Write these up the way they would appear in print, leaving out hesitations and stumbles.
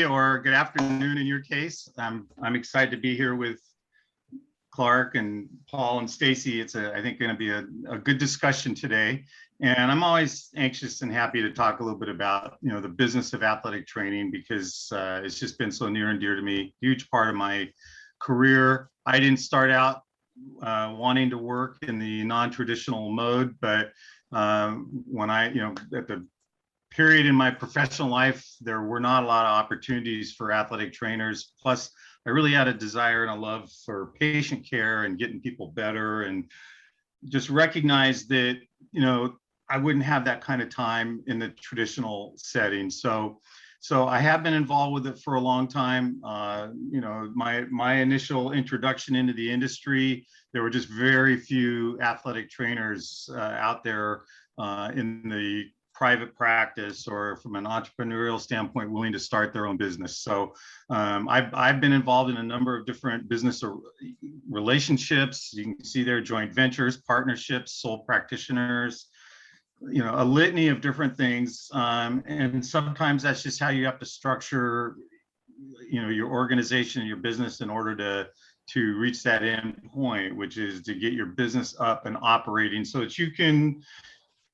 or good afternoon in your case. I'm excited to be here with Clark and Paul and Stacy. It's I think going to be a good discussion today. And I'm always anxious and happy to talk a little bit about, the business of athletic training, because it's just been so near and dear to me, huge part of my career. I didn't start out wanting to work in the non-traditional mode, but when at the period in my professional life, there were not a lot of opportunities for athletic trainers. Plus, I really had a desire and a love for patient care and getting people better, and just recognized that, I wouldn't have that kind of time in the traditional setting. So I have been involved with it for a long time. My initial introduction into the industry, there were just very few athletic trainers out there in the private practice or from an entrepreneurial standpoint willing to start their own business. So I've been involved in a number of different business relationships. You can see there joint ventures, partnerships, sole practitioners, a litany of different things. And sometimes that's just how you have to structure, your organization and your business in order to reach that end point, which is to get your business up and operating so that you can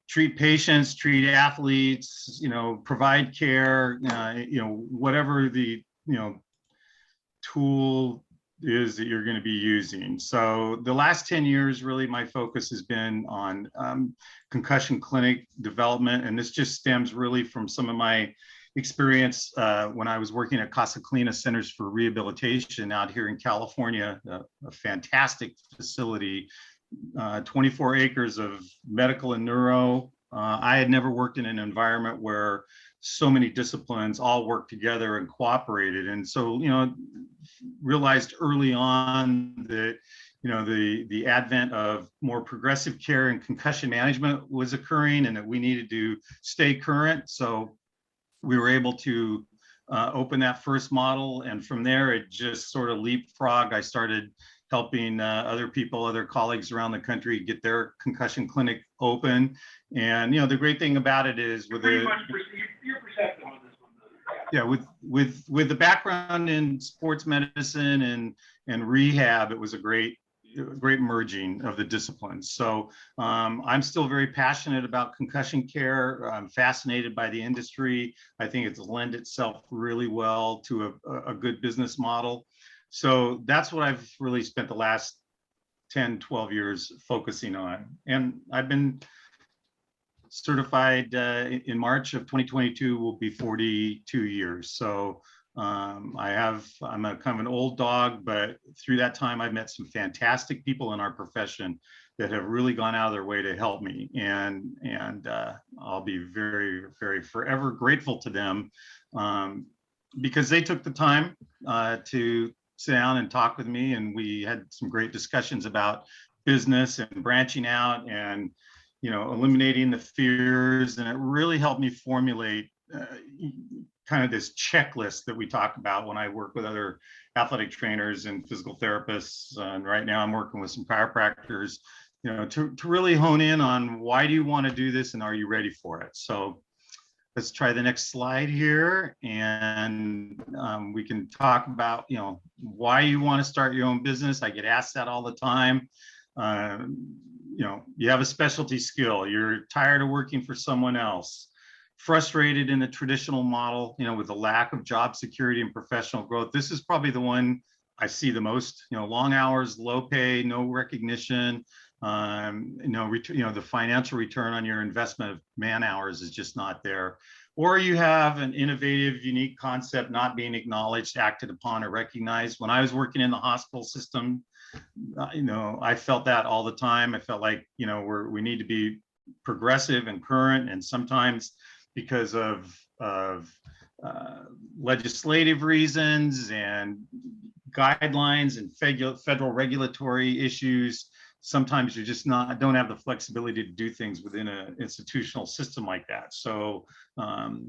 treat patients, treat athletes, provide care, whatever the, tool is that you're going to be using. So the last 10 years, really, my focus has been on concussion clinic development. And this just stems really from some of my experience when I was working at Casa Clina Centers for Rehabilitation out here in California, a fantastic facility, 24 acres of medical and neuro. I had never worked in an environment where so many disciplines all worked together and cooperated. And so, realized early on that, the advent of more progressive care and concussion management was occurring, and that we needed to stay current. So we were able to open that first model. And from there, it just sort of leapfrogged. I started helping other colleagues around the country get their concussion clinic open. And, the great thing about it is with you're perceptive on this one. Yeah, with the background in sports medicine and rehab, it was a great merging of the disciplines. So I'm still very passionate about concussion care. I'm fascinated by the industry. I think it's lend itself really well to a good business model. So that's what I've really spent the last 10, 12 years focusing on. And I've been certified in March of 2022 will be 42 years. So I'm a kind of an old dog, but through that time, I've met some fantastic people in our profession that have really gone out of their way to help me. And I'll be very, very forever grateful to them because they took the time to sit down and talk with me. And we had some great discussions about business and branching out and, eliminating the fears. And it really helped me formulate kind of this checklist that we talk about when I work with other athletic trainers and physical therapists. And right now I'm working with some chiropractors, to really hone in on why do you want to do this and are you ready for it? So let's try the next slide here, and we can talk about, why you want to start your own business. I get asked that all the time. You have a specialty skill. You're tired of working for someone else. Frustrated in the traditional model, with the lack of job security and professional growth. This is probably the one I see the most. Long hours, low pay, no recognition. The financial return on your investment of man hours is just not there. Or you have an innovative, unique concept not being acknowledged, acted upon, or recognized. When I was working in the hospital system, I felt that all the time. I felt like, we need to be progressive and current, and sometimes because of legislative reasons and guidelines and federal regulatory issues, sometimes you just don't have the flexibility to do things within an institutional system like that. So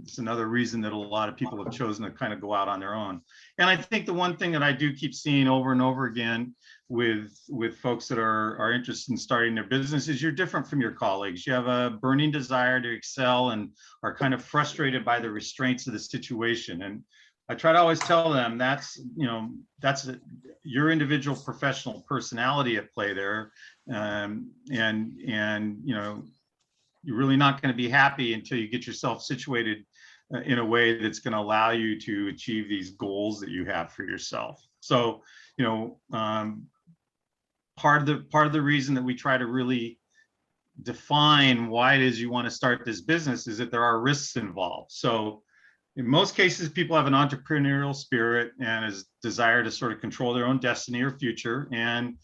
it's another reason that a lot of people have chosen to kind of go out on their own. And I think the one thing that I do keep seeing over and over again with folks that are interested in starting their business is you're different from your colleagues. You have a burning desire to excel and are kind of frustrated by the restraints of the situation. And I try to always tell them that's, your individual professional personality at play there. And you're really not going to be happy until you get yourself situated in a way that's going to allow you to achieve these goals that you have for yourself. So, part of the reason that we try to really define why it is you want to start this business is that there are risks involved. So in most cases, people have an entrepreneurial spirit and a desire to sort of control their own destiny or future. And,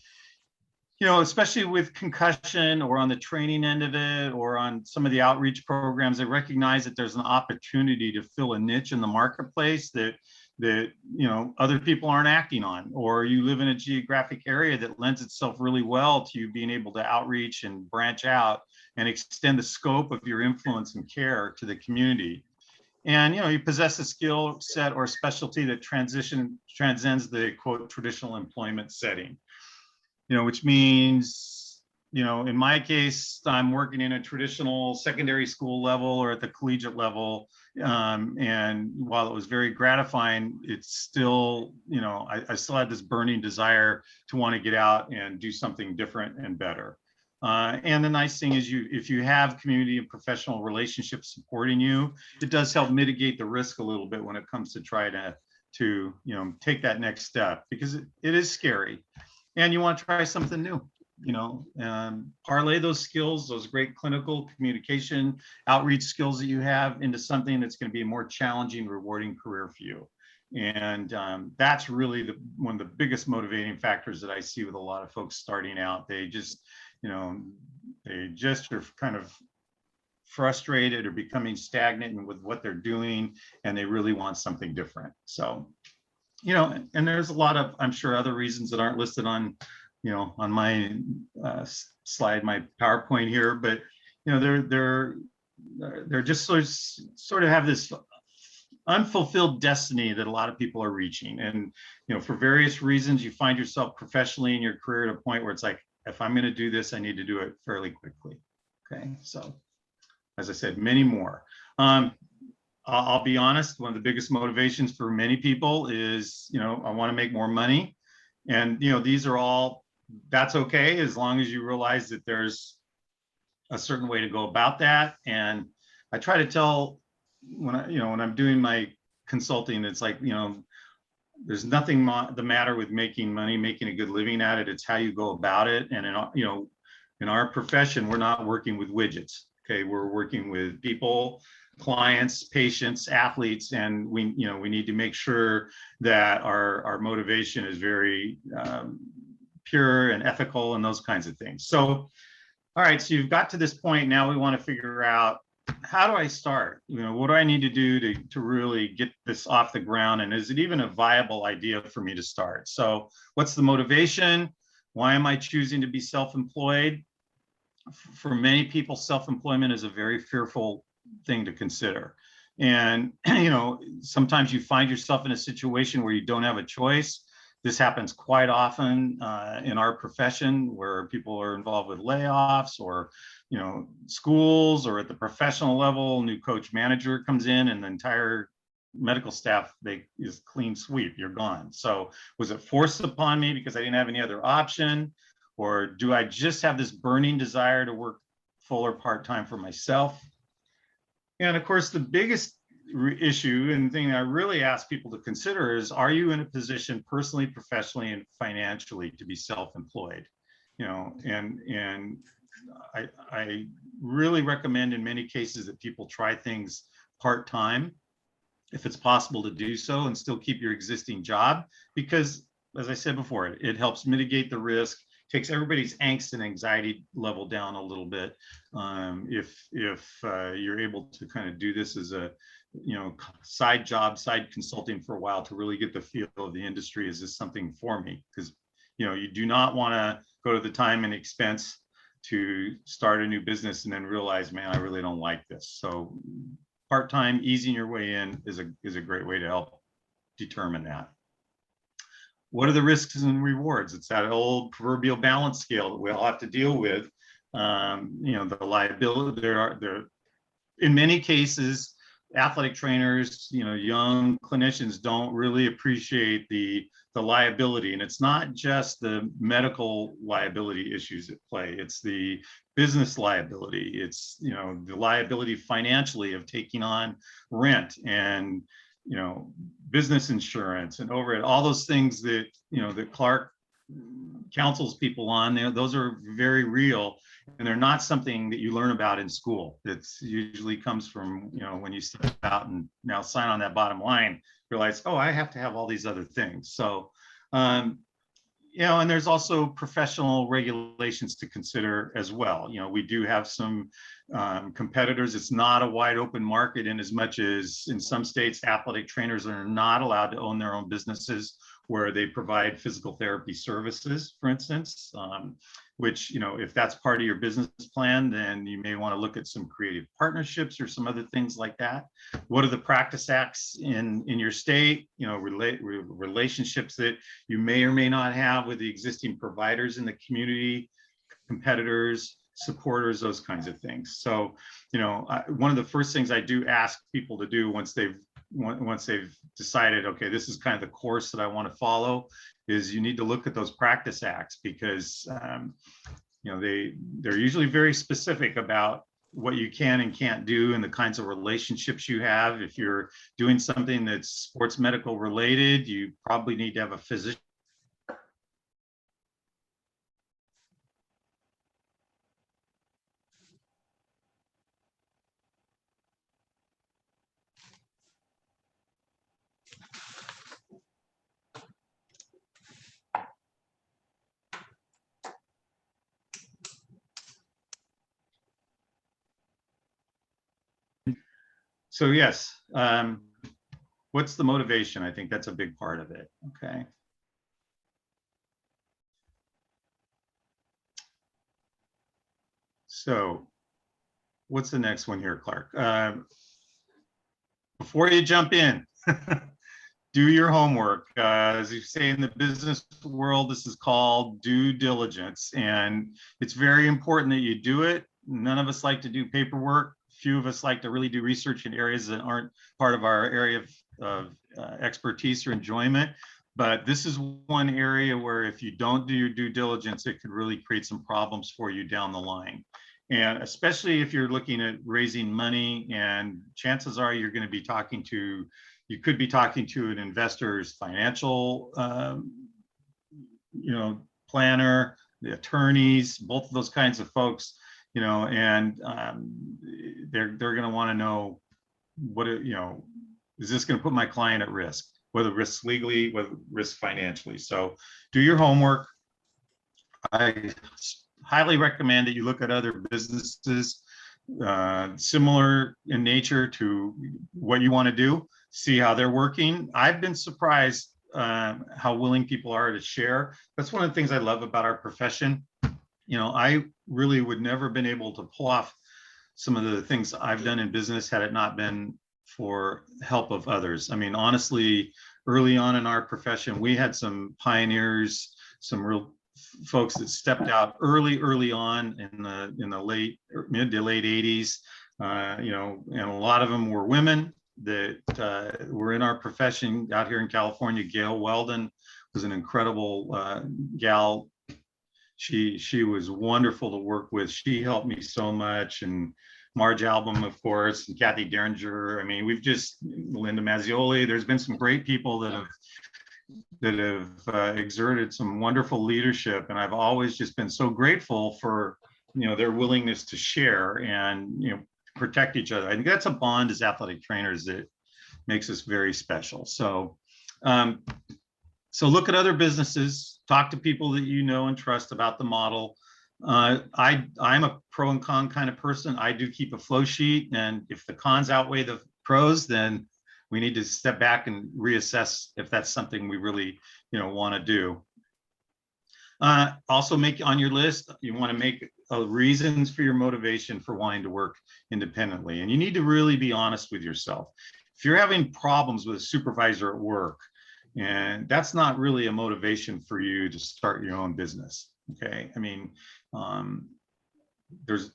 especially with concussion or on the training end of it or on some of the outreach programs, they recognize that there's an opportunity to fill a niche in the marketplace that other people aren't acting on, or you live in a geographic area that lends itself really well to you being able to outreach and branch out and extend the scope of your influence and care to the community. And you possess a skill set or specialty that transcends the quote traditional employment setting, which means, in my case, I'm working in a traditional secondary school level or at the collegiate level. And while it was very gratifying, it's still, I still had this burning desire to want to get out and do something different and better. And the nice thing is if you have community and professional relationships supporting you, it does help mitigate the risk a little bit when it comes to try to take that next step, because it is scary and you want to try something new. Parlay those skills, those great clinical communication, outreach skills that you have into something that's going to be a more challenging, rewarding career for you. And that's really one of the biggest motivating factors that I see with a lot of folks starting out. They just are kind of frustrated or becoming stagnant with what they're doing, and they really want something different. So, and there's a lot of, I'm sure, other reasons that aren't listed on my slide, my PowerPoint here, but they're just sort of have this unfulfilled destiny that a lot of people are reaching. And for various reasons, you find yourself professionally in your career at a point where it's like, if I'm going to do this, I need to do it fairly quickly. Okay, so as I said, many more. I'll be honest, one of the biggest motivations for many people is, I want to make more money. And these are all, that's okay, as long as you realize that there's a certain way to go about that. And I try to tell when I'm doing my consulting, it's like, there's nothing the matter with making money, making a good living at it. It's how you go about it. And in our profession, we're not working with widgets. Okay, we're working with people, clients, patients, athletes, and we need to make sure that our motivation is very pure and ethical and those kinds of things. So, all right, so you've got to this point. Now we want to figure out, how do I start? What do I need to do to really get this off the ground? And is it even a viable idea for me to start? So what's the motivation? Why am I choosing to be self-employed? For many people, self-employment is a very fearful thing to consider. And, sometimes you find yourself in a situation where you don't have a choice. This happens quite often in our profession, where people are involved with layoffs or, schools, or at the professional level, new coach manager comes in and the entire medical staff is clean sweep, you're gone. So was it forced upon me because I didn't have any other option? Or do I just have this burning desire to work full or part-time for myself? And of course, the biggest issue and thing I really ask people to consider is, are you in a position personally, professionally, and financially to be self-employed? And I really recommend in many cases that people try things part-time, if it's possible to do so, and still keep your existing job, because as I said before, it helps mitigate the risk, takes everybody's angst and anxiety level down a little bit. If you're able to kind of do this as a side job, side consulting for a while to really get the feel of the industry, is this something for me? Because you do not want to go to the time and expense to start a new business and then realize, man, I really don't like this. So part-time, easing your way in is a great way to help determine that. What are the risks and rewards? It's that old proverbial balance scale that we all have to deal with. The liability, there in many cases, athletic trainers, young clinicians don't really appreciate the liability. And it's not just the medical liability issues at play. It's the business liability. It's, the liability financially of taking on rent and, business insurance and overhead, all those things that, that Clark counsels people on. Those are very real, and they're not something that you learn about in school. It's usually comes from, when you step out and now sign on that bottom line, realize, oh, I have to have all these other things. So, and there's also professional regulations to consider as well. We do have some competitors. It's not a wide open market, in as much as in some states, athletic trainers are not allowed to own their own businesses where they provide physical therapy services, for instance, which, if that's part of your business plan, then you may want to look at some creative partnerships or some other things like that. What are the practice acts in your state? Relationships that you may or may not have with the existing providers in the community, competitors, supporters, those kinds of things. So, one of the first things I do ask people to do once they've decided, okay, this is kind of the course that I want to follow, is you need to look at those practice acts, because they're usually very specific about what you can and can't do and the kinds of relationships you have. If you're doing something that's sports medical related, you probably need to have a physician. So yes, what's the motivation? I think that's a big part of it. Okay. So what's the next one here, Clark? Before you jump in, do your homework. As you say in the business world, this is called due diligence, and it's very important that you do it. None of us like to do paperwork. Few of us like to really do research in areas that aren't part of our area of expertise or enjoyment. But this is one area where if you don't do your due diligence, it could really create some problems for you down the line. And especially if you're looking at raising money, and chances are you're going to be talking to, you could be talking to an investor's financial, planner, the attorneys, both of those kinds of folks, and they're going to want to know what, is this going to put my client at risk, whether risks legally, whether risk financially. So do your homework. I highly recommend that you look at other businesses similar in nature to what you want to do, see how they're working. I've been surprised how willing people are to share. That's one of the things I love about our profession. I really would never have been able to pull off some of the things I've done in business had it not been for help of others. I mean, honestly, early on in our profession, we had some pioneers, some real folks that stepped out early on in the mid to late 80s, and a lot of them were women that were in our profession out here in California. Gail Weldon was an incredible gal. She was wonderful to work with. She helped me so much. And Marge Album, of course, and Kathy Derringer. I mean, Linda Mazzioli, there's been some great people that have exerted some wonderful leadership. And I've always just been so grateful for, their willingness to share and, protect each other. I think that's a bond as athletic trainers that makes us very special. So, so look at other businesses, talk to people that you know and trust about the model. I'm a pro and con kind of person. I do keep a flow sheet, and if the cons outweigh the pros, then we need to step back and reassess if that's something we really, want to do. Also, make on your list, you want to make reasons for your motivation for wanting to work independently, and you need to really be honest with yourself. If you're having problems with a supervisor at work, and that's not really a motivation for you to start your own business. Okay, I mean, there's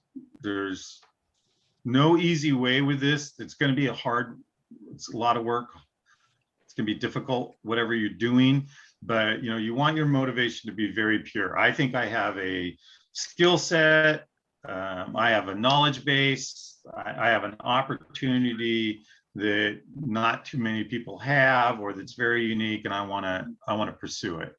no easy way with this. It's going to be it's a lot of work. It's going to be difficult, whatever you're doing, but you want your motivation to be very pure. I think I have a skill set. I have a knowledge base. I have an opportunity that not too many people have, or that's very unique, and I want to pursue it.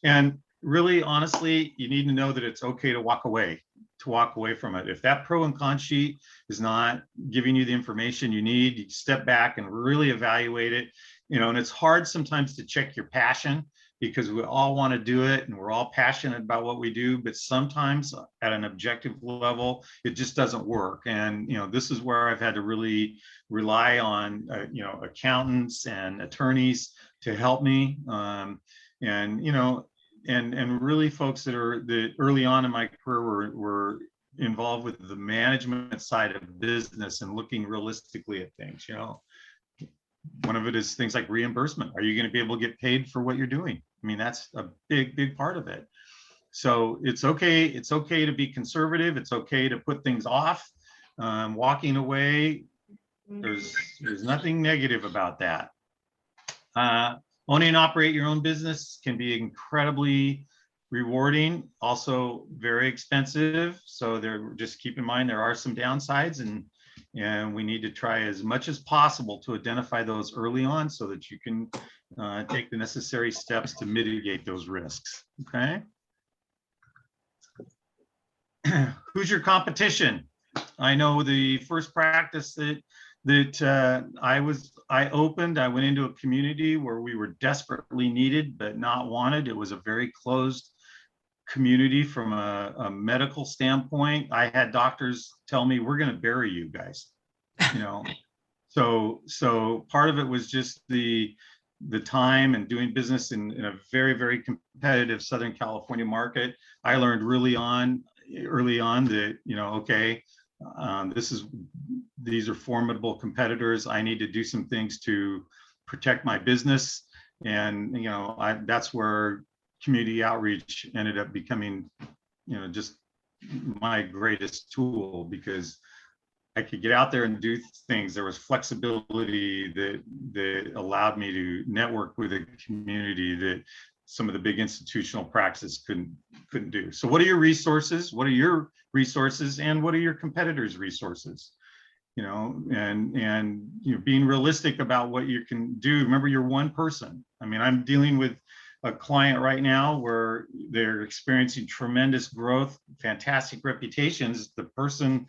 And really, honestly, you need to know that it's okay to walk away from it. If that pro and con sheet is not giving you the information you need, you step back and really evaluate it. And it's hard sometimes to check your passion, because we all want to do it and we're all passionate about what we do, but sometimes at an objective level, it just doesn't work. And, this is where I've had to really rely on, accountants and attorneys to help me. And really folks that early on in my career were involved with the management side of business and looking realistically at things. One of it is things like reimbursement. Are you going to be able to get paid for what you're doing? I mean, that's a big part of it. So it's okay. It's okay to be conservative. It's okay to put things off. Walking away, there's nothing negative about that. Owning and operate your own business can be incredibly rewarding, also very expensive. So just keep in mind, there are some downsides, and we need to try as much as possible to identify those early on so that you can take the necessary steps to mitigate those risks, okay? Who's your competition? I know the first practice that I opened, I went into a community where we were desperately needed but not wanted. It was a very closed community from a medical standpoint. I had doctors tell me, we're going to bury you guys, so part of it was just the time and doing business in a very, very competitive Southern California market. I learned early on that, okay, these are formidable competitors. I need to do some things to protect my business. And, that's where community outreach ended up becoming, just my greatest tool, because I could get out there and do things. There was flexibility that allowed me to network with a community that some of the big institutional practices couldn't do. So what are your resources? What are your resources, and what are your competitors' resources? And being realistic about what you can do. Remember, you're one person. I mean, I'm dealing with a client right now where they're experiencing tremendous growth, fantastic reputations. The person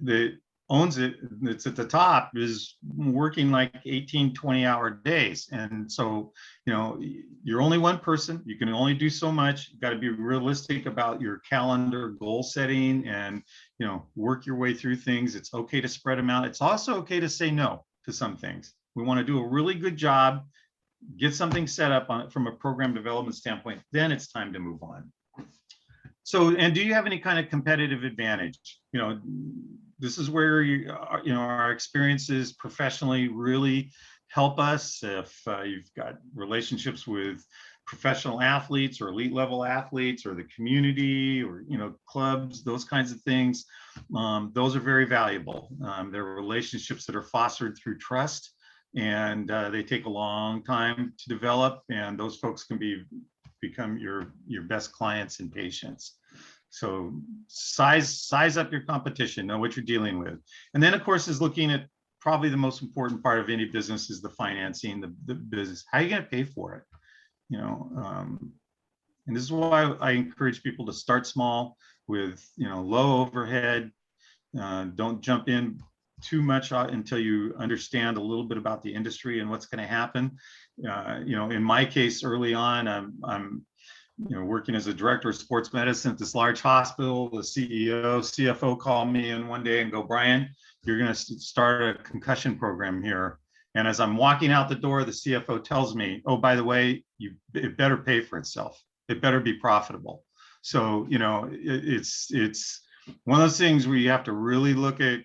that owns it, that's at the top, is working like 18, 20-hour days. And so, you're only one person. You can only do so much. You've got to be realistic about your calendar, goal setting, and, work your way through things. It's okay to spread them out. It's also okay to say no to some things. We want to do a really good job, get something set up on it from a program development standpoint, then it's time to move on. So, and do you have any kind of competitive advantage? This is where our experiences professionally really help us. If you've got relationships with professional athletes or elite level athletes, or the community, or clubs, those kinds of things, those are very valuable. They're relationships that are fostered through trust, and they take a long time to develop, and those folks can become your best clients and patients. So size up your competition, know what you're dealing with. And then, of course, is looking at probably the most important part of any business is the financing, the business. How are you going to pay for it? And this is why I encourage people to start small with, low overhead. Don't jump in too much until you understand a little bit about the industry and what's going to happen. In my case, early on, I'm working as a director of sports medicine at this large hospital. The CEO, CFO called me in one day and go, Brian, you're going to start a concussion program here. And as I'm walking out the door, the CFO tells me, oh, by the way, it better pay for itself. It better be profitable. So, it's one of those things where you have to really look at,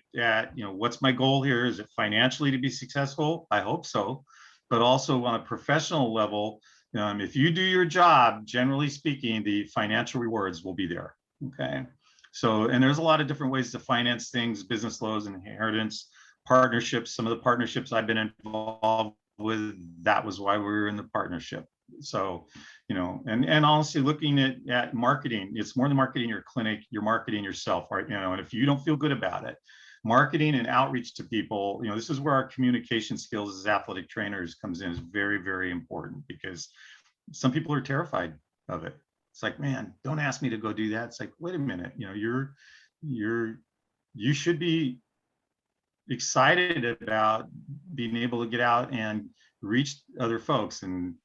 what's my goal here? Is it financially to be successful? I hope so. But also on a professional level, if you do your job, generally speaking, the financial rewards will be there. Okay. So, and there's a lot of different ways to finance things, business loans, inheritance, partnerships. Some of the partnerships I've been involved with, that was why we were in the partnership. So, and honestly, looking at marketing, it's more than marketing your clinic, you're marketing yourself, right? And if you don't feel good about it, marketing and outreach to people, this is where our communication skills as athletic trainers comes in, is very, very important, because some people are terrified of it. It's like, man, don't ask me to go do that. It's like, wait a minute, you should be excited about being able to get out and reach other folks and,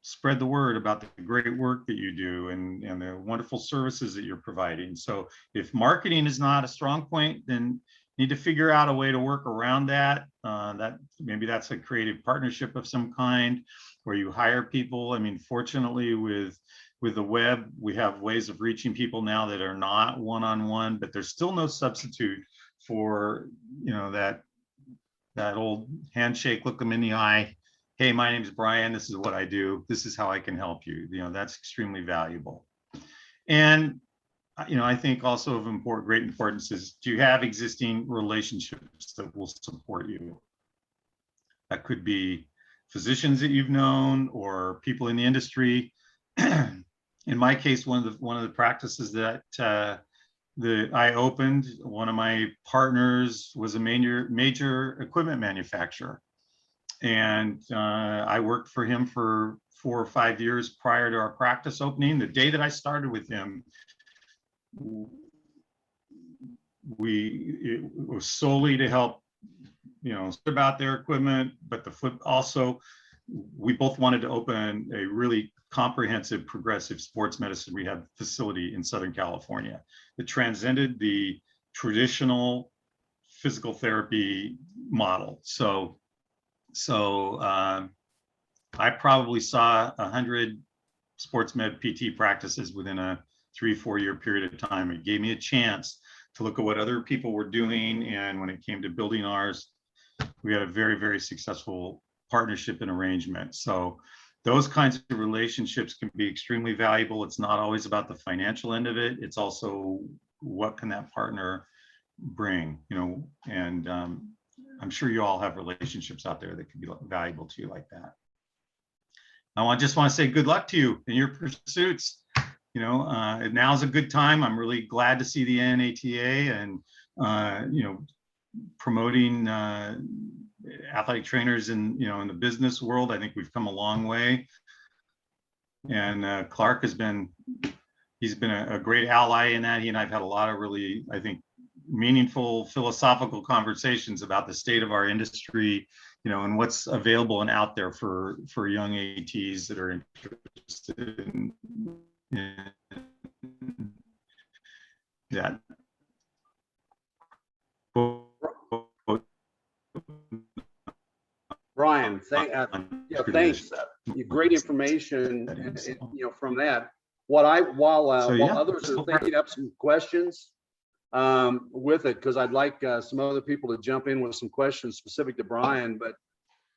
spread the word about the great work that you do and the wonderful services that you're providing. So if marketing is not a strong point, then you need to figure out a way to work around that. That maybe that's a creative partnership of some kind, where you hire people. I mean, fortunately, with the web, we have ways of reaching people now that are not one-on-one, but there's still no substitute for, that old handshake, look them in the eye. Hey, my name's Brian. This is what I do. This is how I can help you. That's extremely valuable. And, I think also of great importance is, do you have existing relationships that will support you? That could be physicians that you've known or people in the industry. In my case, one of the practices that I opened, one of my partners was a major equipment manufacturer. And I worked for him for 4 or 5 years prior to our practice opening. The day that I started with him, it was solely to help, about their equipment, but we both wanted to open a really comprehensive progressive sports medicine rehab facility in Southern California that transcended the traditional physical therapy model. So I probably saw 100 sports med PT practices within a 3-4 year period of time. It gave me a chance to look at what other people were doing. And when it came to building ours, we had a very, very successful partnership and arrangement. So those kinds of relationships can be extremely valuable. It's not always about the financial end of it. It's also, what can that partner bring, and I'm sure you all have relationships out there that could be valuable to you like that. I just want to say good luck to you in your pursuits. Now's a good time. I'm really glad to see the NATA and, promoting athletic trainers in the business world. I think we've come a long way. And Clark he's been a great ally in that. He and I've had a lot of really, I think, meaningful philosophical conversations about the state of our industry, and what's available and out there for young ATs that are interested in that. Brian, thanks. Great information, from that. While others are thinking up some questions with it, because I'd like some other people to jump in with some questions specific to Brian. But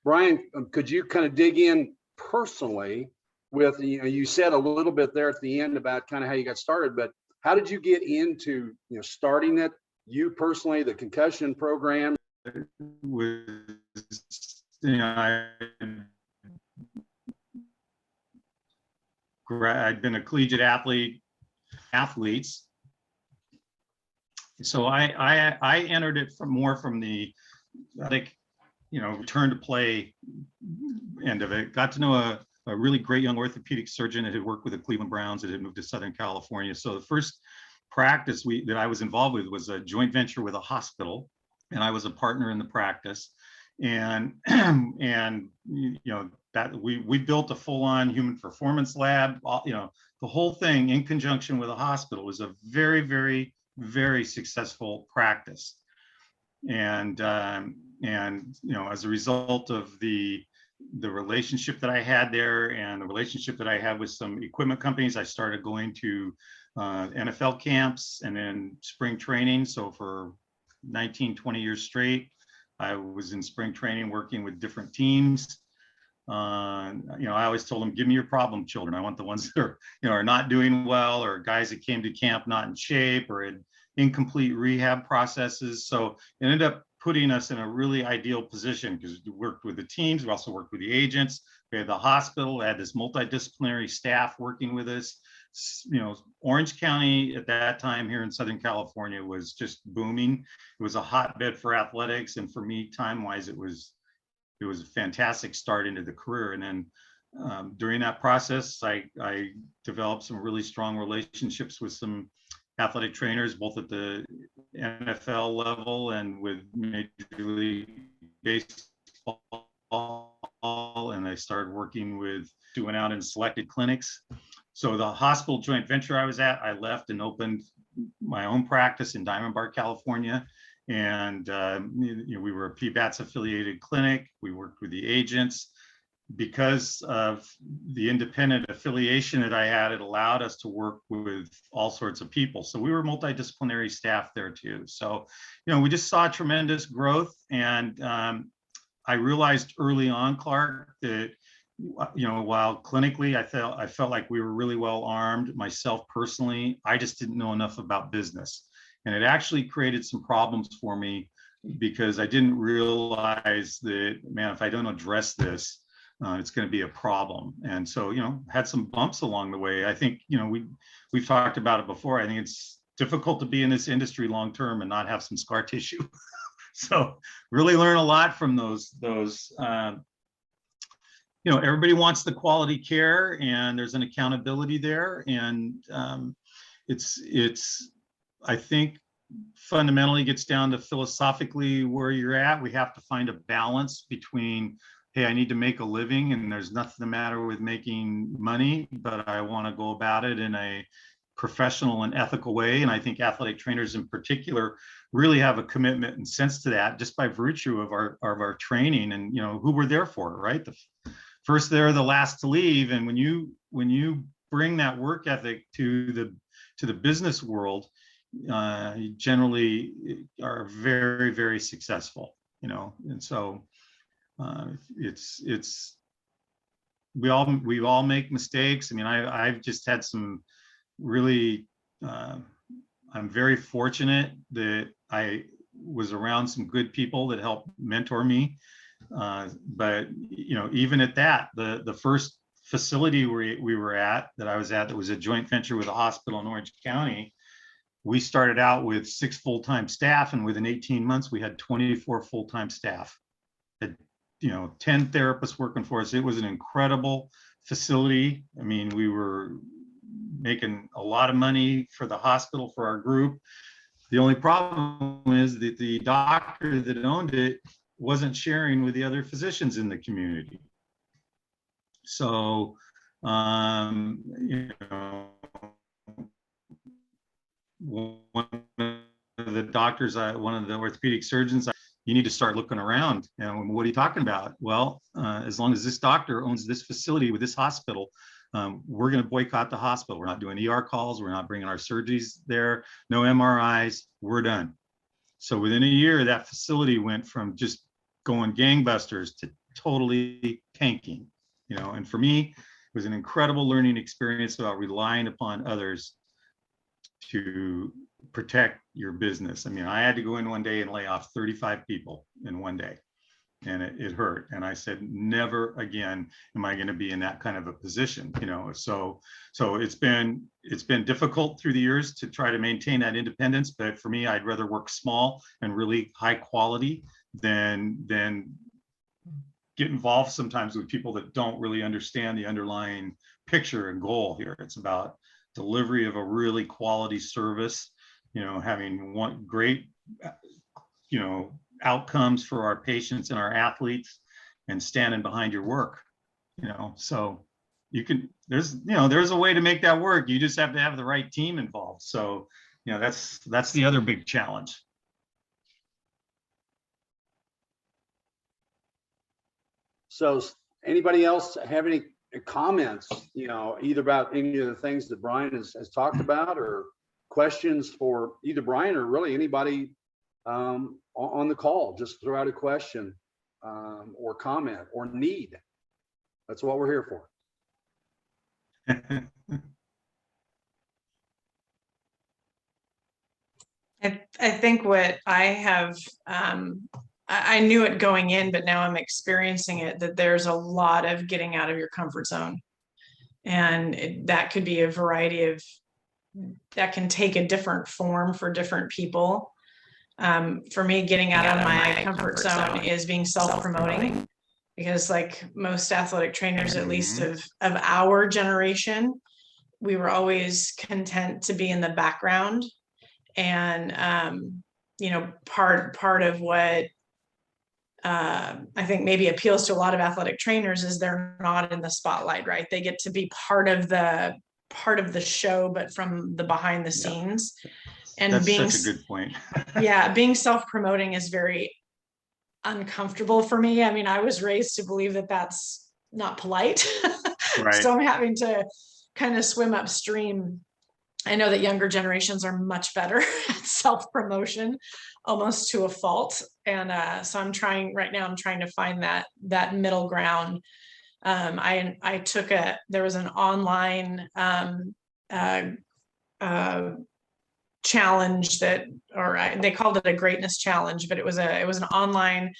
Brian, could you kind of dig in personally with, you said a little bit there at the end about kind of how you got started, but how did you get into, starting it, you personally, the concussion program? I'd been a collegiate athletes. So I entered it from the, return to play end of it. Got to know a really great young orthopedic surgeon that had worked with the Cleveland Browns that had moved to Southern California. So the first practice that I was involved with was a joint venture with a hospital, and I was a partner in the practice. And that we built a full-on human performance lab. The whole thing in conjunction with a hospital was a very, very, very successful practice. And as a result of the relationship that I had there and the relationship that I had with some equipment companies, I started going to NFL camps and then spring training. So for 19, 20 years straight, I was in spring training working with different teams. I always told them, give me your problem children. I want the ones that are, are not doing well, or guys that came to camp not in shape, or in incomplete rehab processes. So it ended up putting us in a really ideal position because we worked with the teams. We also worked with the agents. We had the hospital. We had this multidisciplinary staff working with us. Orange County at that time here in Southern California was just booming. It was a hotbed for athletics. And for me, time-wise, it was a fantastic start into the career. And then during that process, I developed some really strong relationships with some athletic trainers, both at the NFL level and with Major League Baseball. And I started working with, went out and selected clinics. So the hospital joint venture I was at, I left and opened my own practice in Diamond Bar, California. And we were a PBATS affiliated clinic. We worked with the agents. Because of the independent affiliation that I had, it allowed us to work with all sorts of people. So we were multidisciplinary staff there too. So, we just saw tremendous growth. And I realized early on, Clark, that, while clinically I felt like we were really well armed, myself personally, I just didn't know enough about business. And it actually created some problems for me because I didn't realize that, man, if I don't address this, it's going to be a problem. And so, had some bumps along the way. I think, we've talked about it before. I think it's difficult to be in this industry long term and not have some scar tissue. So really learn a lot from those. Everybody wants the quality care, and there's an accountability there. And I think fundamentally gets down to philosophically where you're at. We have to find a balance between, hey, I need to make a living and there's nothing the matter with making money, but I want to go about it in a professional and ethical way. And I think athletic trainers in particular really have a commitment and sense to that just by virtue of our training and, who we're there for, right? The first there, the last to leave. And when you bring that work ethic to the business world, you generally are very, very successful, and so we all make mistakes. I mean, I've just had some really, I'm very fortunate that I was around some good people that helped mentor me. But, even at that, the first facility we were at, that was a joint venture with a hospital in Orange County. We started out with 6 full-time staff, and within 18 months, we had 24 full-time staff. 10 therapists working for us. It was an incredible facility. I mean, we were making a lot of money for the hospital, for our group. The only problem is that the doctor that owned it wasn't sharing with the other physicians in the community. So, one of the doctors, one of the orthopedic surgeons, you need to start looking around. And what are you talking about? Well, as long as this doctor owns this facility with this hospital, we're going to boycott the hospital. We're not doing ER calls. We're not bringing our surgeries there. No MRIs. We're done. So within a year, that facility went from just going gangbusters to totally tanking. And for me, it was an incredible learning experience about relying upon others to protect your business. I mean, I had to go in one day and lay off 35 people in one day, and it hurt. And I said, never again am I going to be in that kind of a position. So it's been difficult through the years to try to maintain that independence. But for me, I'd rather work small and really high quality than get involved sometimes with people that don't really understand the underlying picture and goal here. It's about delivery of a really quality service, having one great, outcomes for our patients and our athletes, and standing behind your work, so there's a way to make that work. You just have to have the right team involved. So, that's the other big challenge. So anybody else have any comments, either about any of the things that Brian has talked about, or questions for either Brian or really anybody on the call? Just throw out a question or comment or need. That's what we're here for. I think what I have, I knew it going in, but now I'm experiencing it, that there's a lot of getting out of your comfort zone. And that could be a variety of, that can take a different form for different people. For me, getting out of my comfort zone is being self-promoting, because like most athletic trainers, at least of our generation, we were always content to be in the background. And you know, part of what I think maybe appeals to a lot of athletic trainers is they're not in the spotlight, right? They get to be part of the show, but from the behind the scenes. And That's being such a good point. yeah, being self-promoting is very uncomfortable for me. I mean, I was raised to believe that that's not polite. Right. So I'm having to kind of swim upstream. I know that younger generations are much better at self-promotion, almost to a fault. And so I'm trying to find that middle ground. I took there was an online challenge they called it a greatness challenge, but it was an online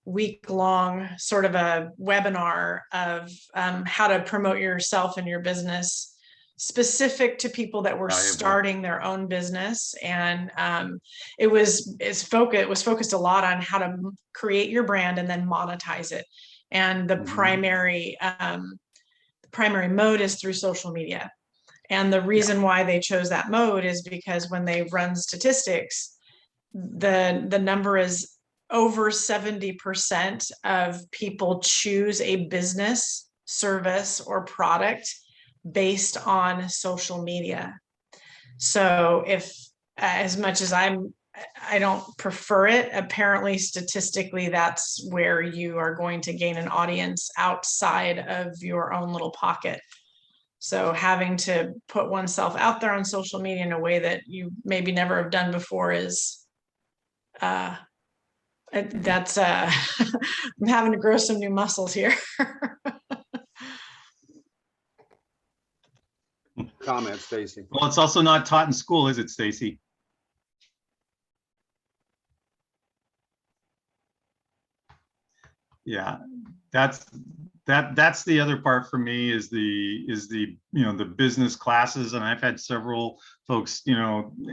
week-long sort of a webinar of how to promote yourself and your business, specific to people that were starting their own business. And it was focused a lot on how to create your brand and then monetize it. And the primary mode is through social media. And the reason why they chose that mode is because when they run statistics, the number is over 70% of people choose a business, service, or product based on social media. So if, as much as I don't prefer it, apparently statistically that's where you are going to gain an audience outside of your own little pocket. So having to put oneself out there on social media in a way that you maybe never have done before is I'm having to grow some new muscles here. Comment, Stacy. Well, it's also not taught in school, is it, Stacy? Yeah, that's the other part for me is the the business classes. And I've had several folks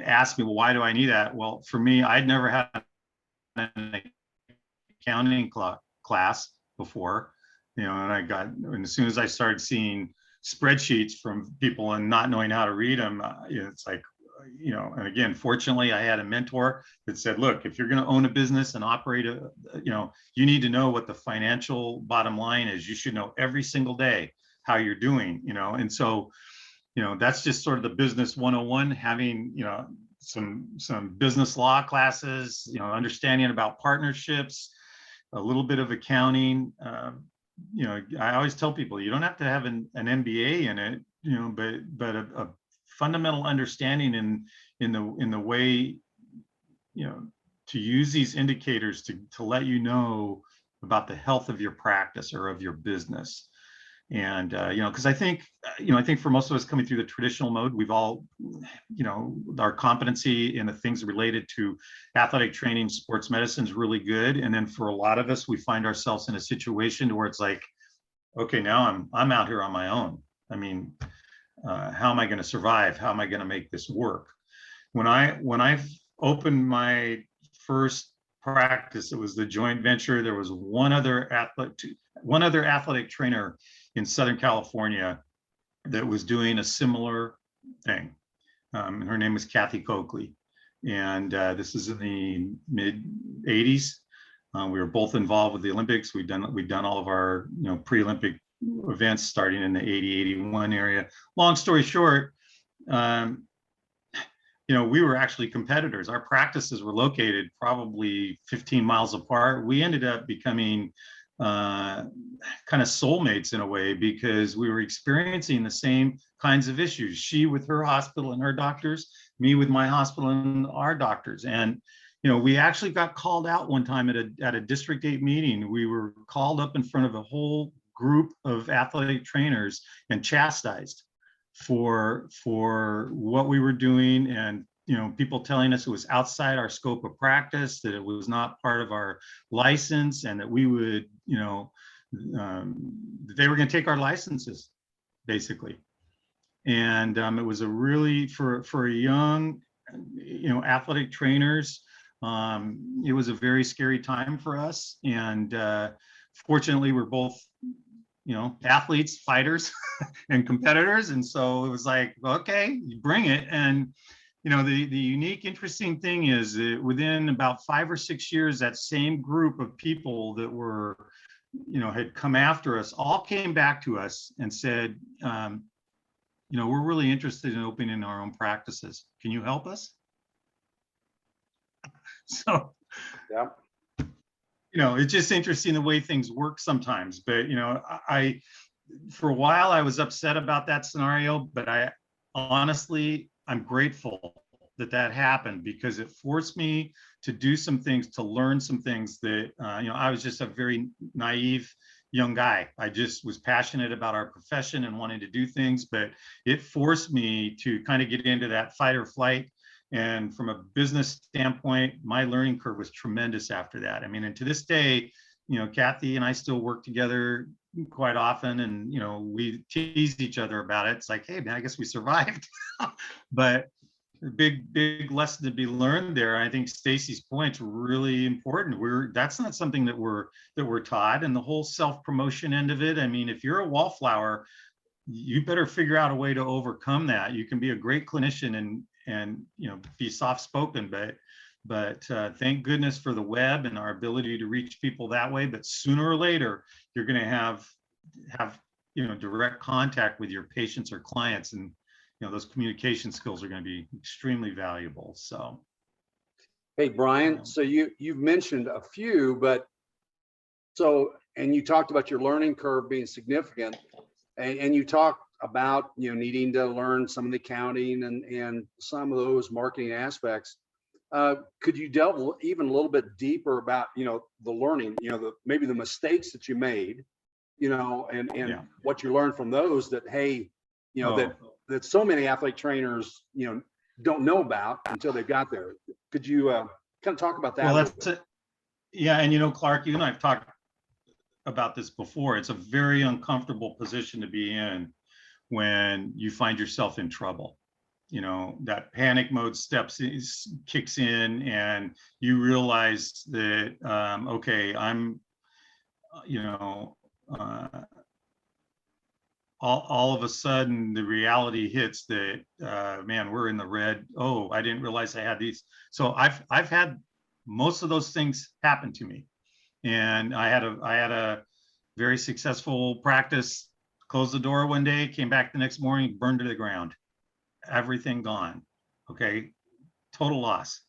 ask me, well, why do I need that? Well, for me, I'd never had an accounting class before, and as soon as I started seeing spreadsheets from people and not knowing how to read them, it's like, and again, fortunately, I had a mentor that said, look, if you're going to own a business and operate you need to know what the financial bottom line is. You should know every single day how you're doing, and so, that's just sort of the business 101, having, some business law classes, understanding about partnerships, a little bit of accounting. I always tell people, you don't have to have an MBA in it, but a fundamental understanding in the way, to use these indicators to let you know about the health of your practice or of your business. And because I think for most of us coming through the traditional mode, we've all, our competency in the things related to athletic training, sports medicine is really good. And then for a lot of us, we find ourselves in a situation where it's like, okay, now I'm out here on my own. I mean, how am I going to survive? How am I going to make this work? When I opened my first practice, it was the joint venture. There was one other athletic trainer in Southern California that was doing a similar thing. Her name was Kathy Coakley, and this is in the mid '80s. We were both involved with the Olympics. We've done all of our pre-Olympic events starting in the 80-81 area. Long story short, we were actually competitors. Our practices were located probably 15 miles apart. We ended up becoming kind of soulmates in a way, because we were experiencing the same kinds of issues. She with her hospital and her doctors, me with my hospital and our doctors. And we actually got called out one time at a District 8 meeting. We were called up in front of a whole group of athletic trainers and chastised for what we were doing, and people telling us it was outside our scope of practice, that it was not part of our license, and that we would, they were going to take our licenses, basically. And it was a really, for a young, athletic trainers, it was a very scary time for us. And fortunately, we're both, athletes, fighters, and competitors. And so it was like, okay, you bring it. And the unique, interesting thing is that within about 5 or 6 years, that same group of people that were, had come after us, all came back to us and said, we're really interested in opening our own practices. Can you help us? So, yeah, it's just interesting the way things work sometimes. But, for a while, I was upset about that scenario, but I'm grateful that happened, because it forced me to do some things, to learn some things that, I was just a very naive young guy. I just was passionate about our profession and wanting to do things, but it forced me to kind of get into that fight or flight. And from a business standpoint, my learning curve was tremendous after that. I mean, and to this day, Kathy and I still work together quite often, and, we tease each other about it. It's like, hey, man, I guess we survived. But big lesson to be learned there. I think Stacy's point's really important. That's not something that we're taught. And the whole self-promotion end of it, I mean, if you're a wallflower, you better figure out a way to overcome that. You can be a great clinician and be soft-spoken, but thank goodness for the web and our ability to reach people that way. But sooner or later, you're going to have direct contact with your patients or clients, and those communication skills are going to be extremely valuable. So, hey, Brian, so you've mentioned a few, but and you talked about your learning curve being significant, and you talked about needing to learn some of the accounting and some of those marketing aspects. Could you delve even a little bit deeper about the learning, maybe the mistakes that you made, and what you learned from those that, hey, that so many athlete trainers don't know about until they got there. Could you kind of talk about that? Well, that's it. Yeah, and Clark, you and I've talked about this before. It's a very uncomfortable position to be in when you find yourself in trouble. That panic mode kicks in, and you realize that okay, I'm all of a sudden the reality hits that man, we're in the red. Oh, I didn't realize I had these. So I've had most of those things happen to me, and I had a very successful practice. Closed the door one day, came back the next morning, burned to the ground, everything gone. Okay, total loss.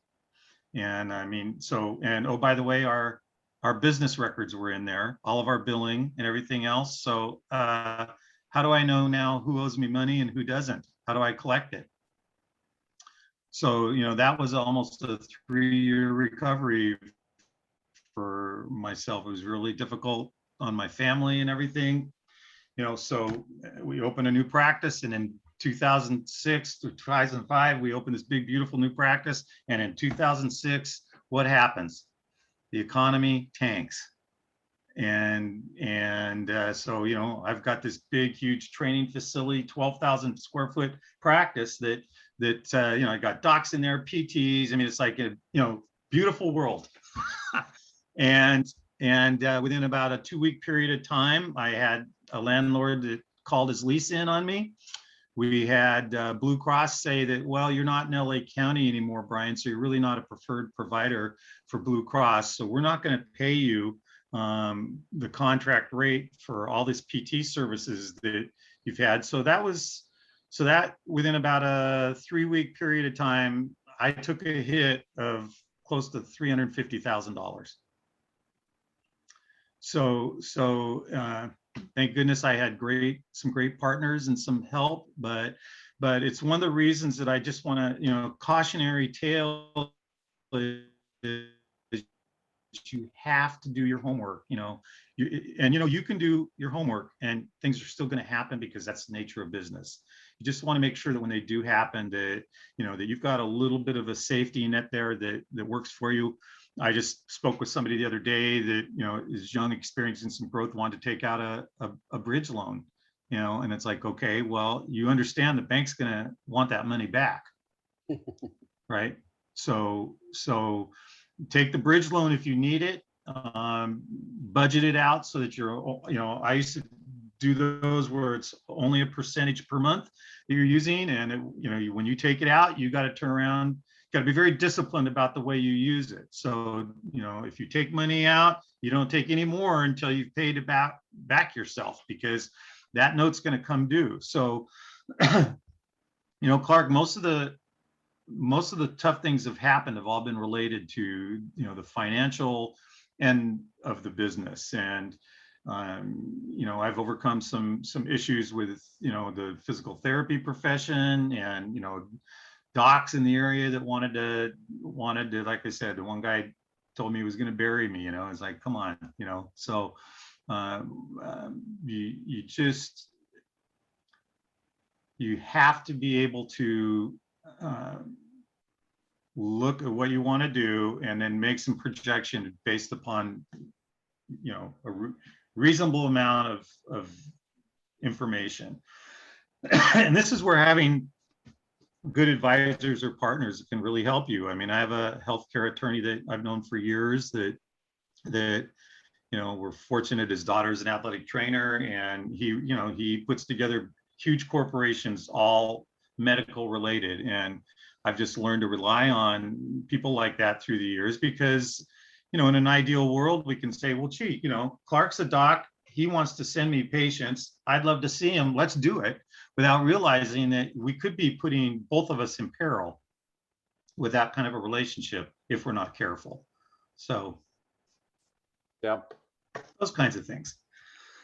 And I mean, oh, by the way, our business records were in there, all of our billing and everything else. So how do I know now who owes me money and who doesn't? How do I collect it? So, that was almost a 3-year recovery for myself. It was really difficult on my family and everything. So we opened a new practice, and in 2006 to 2005, we opened this big, beautiful new practice. And in 2006, what happens? The economy tanks. And so, I've got this big, huge training facility, 12,000 square foot practice that I got docs in there, PTs. I mean, it's like a, beautiful world. And within about a 2-week period of time, I had a landlord that called his lease in on me. We had Blue Cross say that, well, you're not in LA County anymore, Brian, so you're really not a preferred provider for Blue Cross. So we're not going to pay you the contract rate for all this PT services that you've had. So that within about a 3-week period of time, I took a hit of close to $350,000. So thank goodness I had some great partners and some help, but it's one of the reasons that I just want to, cautionary tale is you have to do your homework, you can do your homework and things are still going to happen because that's the nature of business. You just want to make sure that when they do happen that, that you've got a little bit of a safety net there that works for you. I just spoke with somebody the other day that, is young, experiencing some growth, wanted to take out a bridge loan, and it's like, okay, well, you understand the bank's going to want that money back. Right. So take the bridge loan if you need it, budget it out so that I used to do those where it's only a percentage per month that you're using. And, when you take it out, you got to turn around, got to be very disciplined about the way you use it. So, if you take money out, you don't take any more until you've paid it back yourself, because that note's going to come due. So, Clark, most of the tough things have all been related to, the financial end of the business. And, I've overcome some issues with, the physical therapy profession and, docs in the area that wanted to, like I said, the one guy told me he was going to bury me, it's like, come on, so you have to be able to look at what you want to do and then make some projection based upon, a reasonable amount of information. And this is where having good advisors or partners can really help you. I mean, I have a healthcare attorney that I've known for years that we're fortunate. His daughter's an athletic trainer, and he puts together huge corporations, all medical related. And I've just learned to rely on people like that through the years, because, in an ideal world, we can say, well, gee, Clark's a doc. He wants to send me patients. I'd love to see him. Let's do it, without realizing that we could be putting both of us in peril with that kind of a relationship if we're not careful. So, yeah, those kinds of things.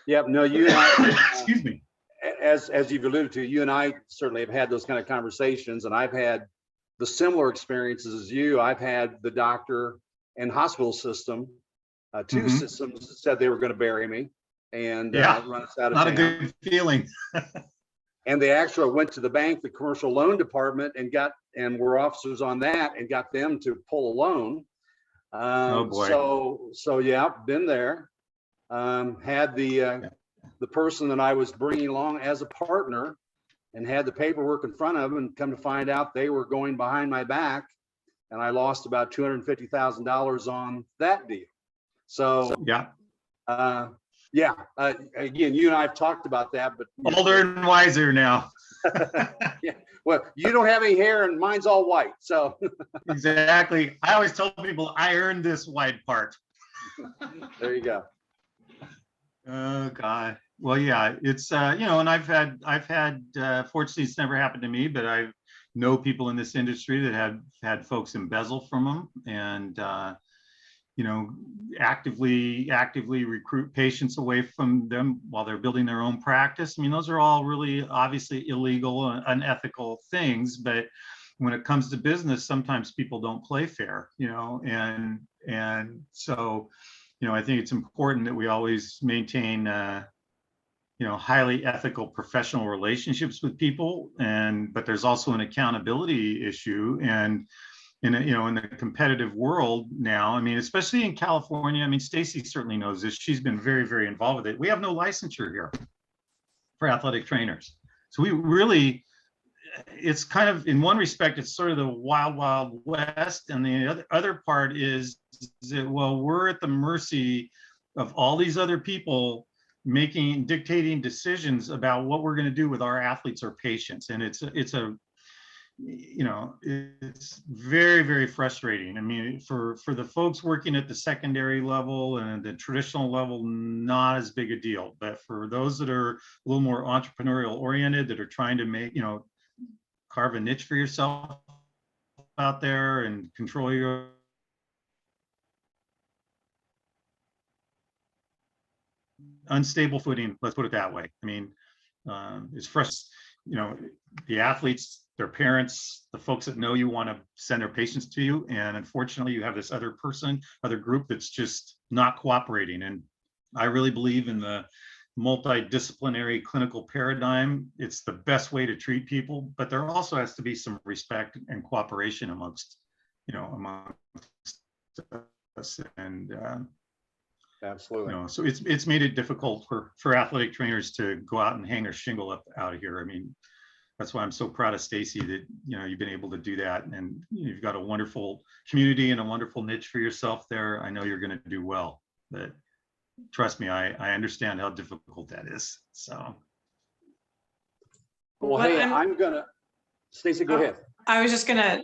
Yeah, no, you and I, excuse me. As you've alluded to, you and I certainly have had those kind of conversations, and I've had the similar experiences as you. I've had the doctor and hospital system, two systems said they were going to bury me and run us out of town. Not a good feeling. And they actually went to the bank, the commercial loan department, and were officers on that and got them to pull a loan. Oh boy. So yeah, been there. Had the person that I was bringing along as a partner, and had the paperwork in front of them, and come to find out they were going behind my back, and I lost about $250,000 on that deal. So again, you and I have talked about that, but older and wiser now. Yeah. Well, you don't have any hair and mine's all white. So exactly. I always tell people I earned this white part. There you go. Oh God. Well, yeah, it's and I've had fortunately it's never happened to me, but I know people in this industry that have had folks embezzle from them, and actively recruit patients away from them while they're building their own practice. I mean, those are all really obviously illegal and unethical things, but when it comes to business, sometimes people don't play fair, and so, I think it's important that we always maintain, highly ethical professional relationships with people, but there's also an accountability issue. And in the competitive world now, I mean, especially in California, I mean, Stacy certainly knows this. She's been very, very involved with it. We have no licensure here for athletic trainers. So we really, it's kind of, in one respect, it's sort of the wild, wild west. And the other part is that, well, we're at the mercy of all these other people dictating decisions about what we're going to do with our athletes or patients. And it's very, very frustrating. I mean, for the folks working at the secondary level and the traditional level, not as big a deal. But for those that are a little more entrepreneurial oriented, that are trying to make, carve a niche for yourself out there and control your unstable footing, let's put it that way. I mean, it's frustrating. The athletes their parents, the folks that know you want to send their patients to you. And unfortunately, you have this other group that's just not cooperating. And I really believe in the multidisciplinary clinical paradigm. It's the best way to treat people, but there also has to be some respect and cooperation amongst us. And Absolutely. so it's made it difficult for athletic trainers to go out and hang their shingle up out of here. I mean, that's why I'm so proud of Stacy that you've been able to do that, and you've got a wonderful community and a wonderful niche for yourself there. I know you're going to do well, but trust me, I understand how difficult that is. So, well, hey, I'm gonna, Stacy, go ahead. I was just gonna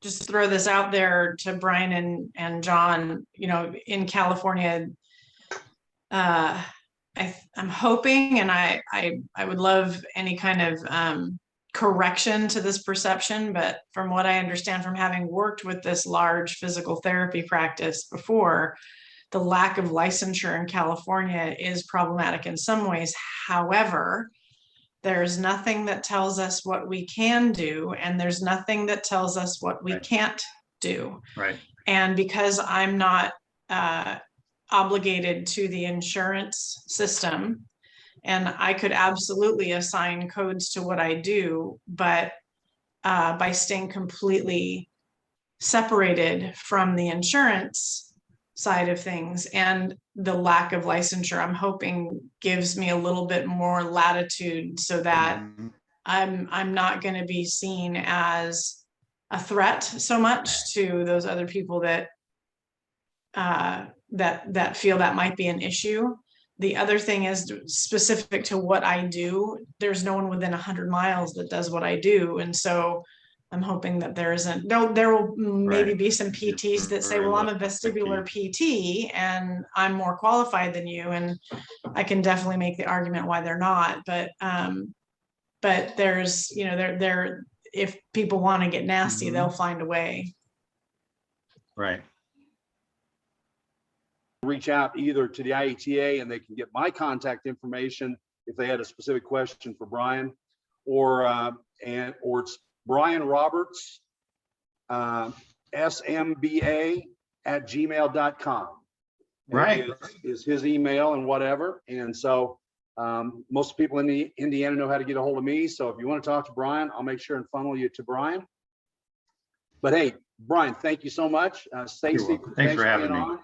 just throw this out there to Brian and John. In California, I'm hoping, and I would love any kind of correction to this perception, but from what I understand from having worked with this large physical therapy practice before, the lack of licensure in California is problematic in some ways. However, there's nothing that tells us what we can do, and there's nothing that tells us what we can't do. Right. And because I'm not obligated to the insurance system, and I could absolutely assign codes to what I do, but by staying completely separated from the insurance side of things and the lack of licensure, I'm hoping gives me a little bit more latitude so that I'm not going to be seen as a threat so much to those other people that that feel that might be an issue. The other thing is specific to what I do. There's no one within 100 miles that does what I do, and so I'm hoping that there will maybe be some PTs that say, well, I'm a vestibular PT and I'm more qualified than you. And I can definitely make the argument why they're not. But there's, if people want to get nasty, they'll find a way. Right. Reach out either to the IATA and they can get my contact information if they had a specific question for Brian, or it's Brian Roberts, smba@gmail.com. Right. Is his email and whatever. And so most people in Indiana know how to get a hold of me. So if you want to talk to Brian, I'll make sure and funnel you to Brian. But hey, Brian, thank you so much. Stacy, thanks for having me.